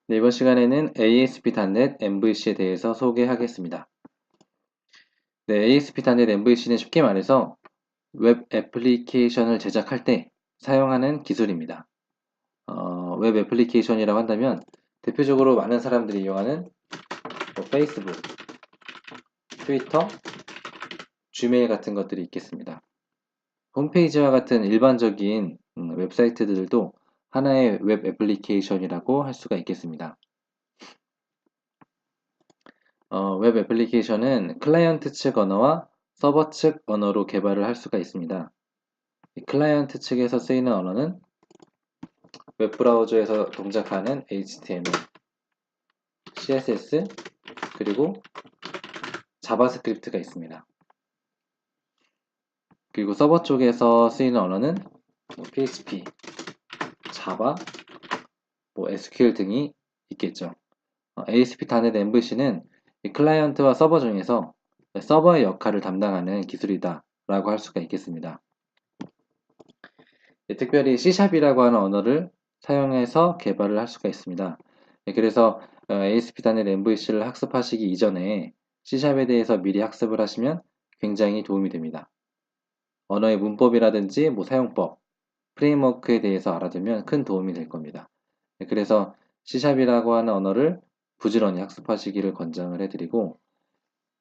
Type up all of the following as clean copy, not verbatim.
네, 이번 시간에는 ASP.NET MVC에 대해서 소개하겠습니다. 네, ASP.NET MVC는 쉽게 말해서 웹 애플리케이션을 제작할 때 사용하는 기술입니다. 웹 애플리케이션이라고 한다면 대표적으로 많은 사람들이 이용하는 페이스북, 트위터, 지메일 같은 것들이 있겠습니다. 홈페이지와 같은 일반적인 웹사이트들도 하나의 웹 애플리케이션이라고 할 수가 있겠습니다. 웹 애플리케이션은 클라이언트 측 언어와 서버 측 언어로 개발을 할 수가 있습니다. 클라이언트 측에서 쓰이는 언어는 웹브라우저에서 동작하는 HTML, CSS, 그리고 자바스크립트가 있습니다. 그리고 서버 쪽에서 쓰이는 언어는 PHP, 자바, SQL 등이 있겠죠. ASP.NET MVC는 클라이언트와 서버 중에서 서버의 역할을 담당하는 기술이다 라고 할 수가 있겠습니다. 특별히 C샵이라고 하는 언어를 사용해서 개발을 할 수가 있습니다. 그래서 ASP.NET MVC를 학습하시기 이전에 C샵에 대해서 미리 학습을 하시면 굉장히 도움이 됩니다. 언어의 문법이라든지 사용법, 프레임워크에 대해서 알아두면 큰 도움이 될 겁니다. 그래서 C샵이라고 하는 언어를 부지런히 학습하시기를 권장을 해드리고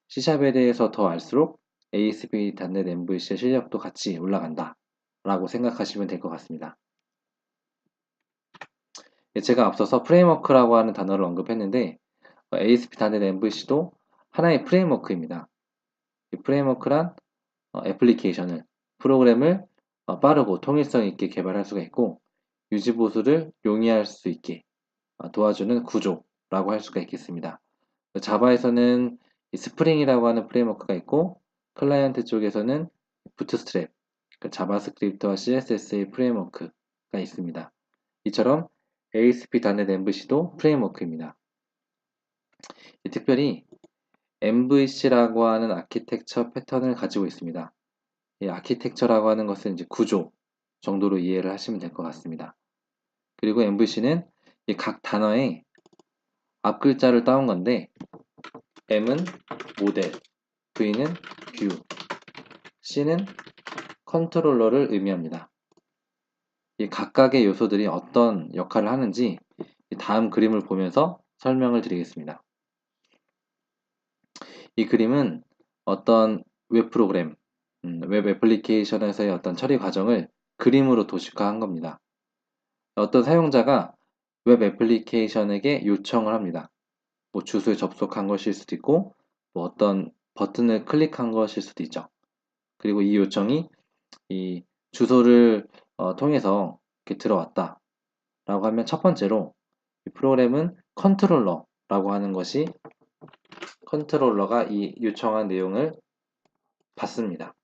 C샵에 대해서 더 알수록 ASP.NET MVC의 실력도 같이 올라간다 라고 생각하시면 될 것 같습니다. 제가 앞서서 프레임워크라고 하는 단어를 언급했는데 ASP.NET MVC도 하나의 프레임워크입니다. 이 프레임워크란 애플리케이션을, 프로그램을 빠르고 통일성 있게 개발할 수가 있고 유지보수를 용이할 수 있게 도와주는 구조라고 할 수가 있겠습니다. 자바에서는 스프링이라고 하는 프레임워크가 있고 클라이언트 쪽에서는 부트스트랩, 자바스크립트와 CSS의 프레임워크가 있습니다. 이처럼 ASP.NET MVC도 프레임워크입니다. 특별히 MVC라고 하는 아키텍처 패턴을 가지고 있습니다. 이 아키텍처라고 하는 것은 이제 구조 정도로 이해를 하시면 될 것 같습니다. 그리고 MVC는 각 단어의 앞 글자를 따온 건데 M은 모델, V는 뷰, C는 컨트롤러를 의미합니다. 이 각각의 요소들이 어떤 역할을 하는지 다음 그림을 보면서 설명을 드리겠습니다. 이 그림은 어떤 웹 프로그램, 웹 애플리케이션에서의 어떤 처리 과정을 그림으로 도식화한 겁니다. 어떤 사용자가 웹 애플리케이션에게 요청을 합니다. 주소에 접속한 것일 수도 있고, 어떤 버튼을 클릭한 것일 수도 있죠. 그리고 이 요청이 이 주소를 통해서 이렇게 들어왔다 라고 하면 첫 번째로 이 프로그램은 컨트롤러라고 하는 것이 컨트롤러가 이 요청한 내용을 받습니다.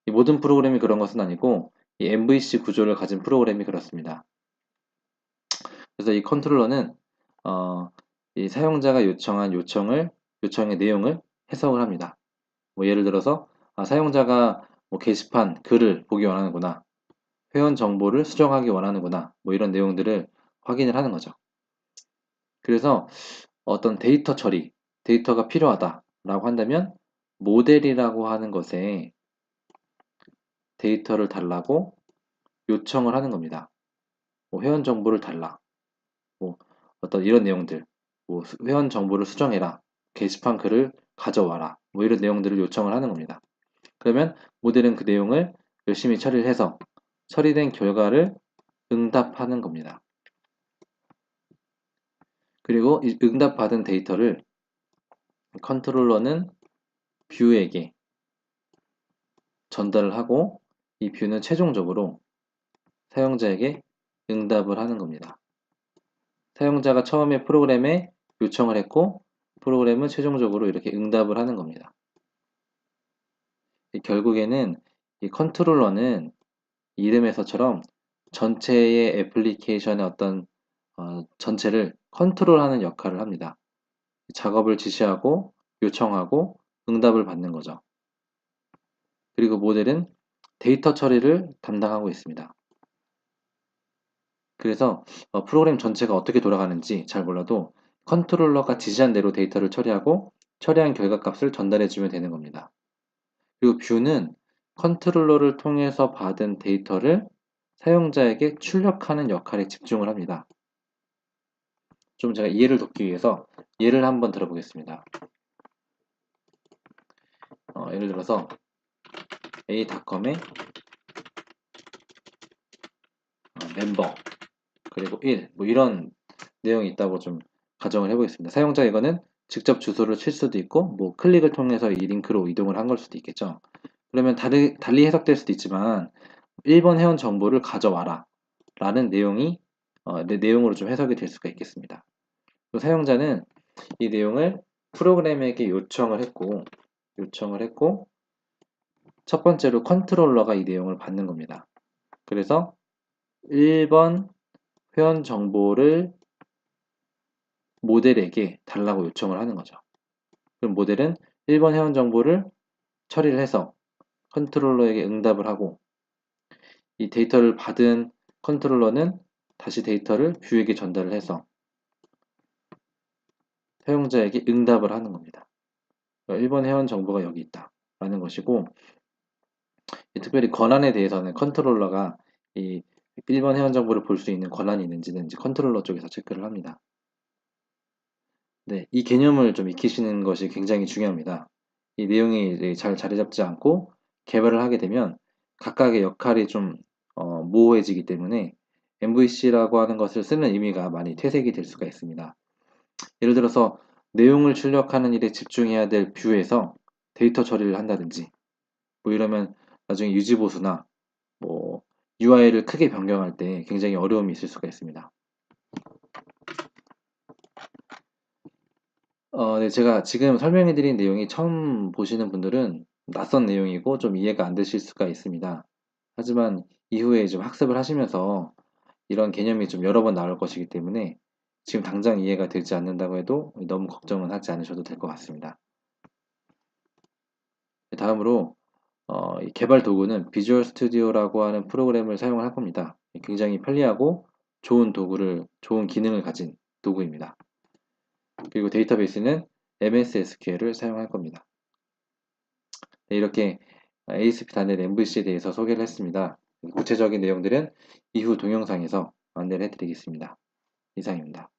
이 모든 프로그램이 그런 것은 아니고 이 MVC 구조를 가진 프로그램이 그렇습니다. 그래서 이 컨트롤러는 이 사용자가 요청한 요청의 내용을 해석을 합니다. 예를 들어서 사용자가 게시판 글을 보기 원하는구나, 회원 정보를 수정하기 원하는구나, 이런 내용들을 확인을 하는 거죠. 그래서 어떤 데이터 처리, 데이터가 필요하다라고 한다면 모델이라고 하는 것에 데이터를 달라고 요청을 하는 겁니다. 회원 정보를 달라, 어떤 이런 내용들, 회원 정보를 수정해라, 게시판 글을 가져와라, 이런 내용들을 요청을 하는 겁니다. 그러면 모델은 그 내용을 열심히 처리를 해서 처리된 결과를 응답하는 겁니다. 그리고 이 응답받은 데이터를 컨트롤러는 뷰에게 전달을 하고 이 뷰는 최종적으로 사용자에게 응답을 하는 겁니다. 사용자가 처음에 프로그램에 요청을 했고 프로그램은 최종적으로 이렇게 응답을 하는 겁니다. 결국에는 이 컨트롤러는 이름에서처럼 전체의 애플리케이션의 어떤 전체를 컨트롤하는 역할을 합니다. 작업을 지시하고 요청하고 응답을 받는 거죠. 그리고 모델은 데이터 처리를 담당하고 있습니다. 그래서 프로그램 전체가 어떻게 돌아가는지 잘 몰라도 컨트롤러가 지시한 대로 데이터를 처리하고 처리한 결과값을 전달해 주면 되는 겁니다. 그리고 뷰는 컨트롤러를 통해서 받은 데이터를 사용자에게 출력하는 역할에 집중을 합니다. 좀 제가 이해를 돕기 위해서 예를 한번 들어보겠습니다. 예를 들어서 A.com의 멤버 그리고 1 뭐 이런 내용이 있다고 좀 가정을 해보겠습니다. 사용자 이거는 직접 주소를 칠 수도 있고 뭐 클릭을 통해서 이 링크로 이동을 한 걸 수도 있겠죠. 그러면 달리 해석될 수도 있지만 1번 회원 정보를 가져와라 라는 내용이 내용으로 좀 해석이 될 수가 있겠습니다. 사용자는 이 내용을 프로그램에게 요청을 했고 첫 번째로 컨트롤러가 이 내용을 받는 겁니다. 그래서 1번 회원 정보를 모델에게 달라고 요청을 하는 거죠. 그럼 모델은 1번 회원 정보를 처리를 해서 컨트롤러에게 응답을 하고 이 데이터를 받은 컨트롤러는 다시 데이터를 뷰에게 전달을 해서 사용자에게 응답을 하는 겁니다. 1번 회원 정보가 여기 있다 라는 것이고 특별히 권한에 대해서는 컨트롤러가 이 1번 회원 정보를 볼 수 있는 권한이 있는지는 이제 컨트롤러 쪽에서 체크를 합니다. 네, 이 개념을 좀 익히시는 것이 굉장히 중요합니다. 이 내용이 잘 자리 잡지 않고 개발을 하게 되면 각각의 역할이 좀 모호해지기 때문에 MVC라고 하는 것을 쓰는 의미가 많이 퇴색이 될 수가 있습니다. 예를 들어서 내용을 출력하는 일에 집중해야 될 뷰에서 데이터 처리를 한다든지 뭐 이러면 나중에 유지보수나 뭐 UI를 크게 변경할 때 굉장히 어려움이 있을 수가 있습니다. 네, 제가 지금 설명해드린 내용이 처음 보시는 분들은 낯선 내용이고 좀 이해가 안 되실 수가 있습니다. 하지만 이후에 좀 학습을 하시면서 이런 개념이 좀 여러 번 나올 것이기 때문에 지금 당장 이해가 되지 않는다고 해도 너무 걱정은 하지 않으셔도 될 것 같습니다. 다음으로 이 개발 도구는 비주얼 스튜디오라고 하는 프로그램을 사용을 할 겁니다. 굉장히 편리하고 좋은 기능을 가진 도구입니다. 그리고 데이터베이스는 MS SQL을 사용할 겁니다. 네, 이렇게 ASP.NET MVC에 대해서 소개를 했습니다. 구체적인 내용들은 이후 동영상에서 안내를 해드리겠습니다. 이상입니다.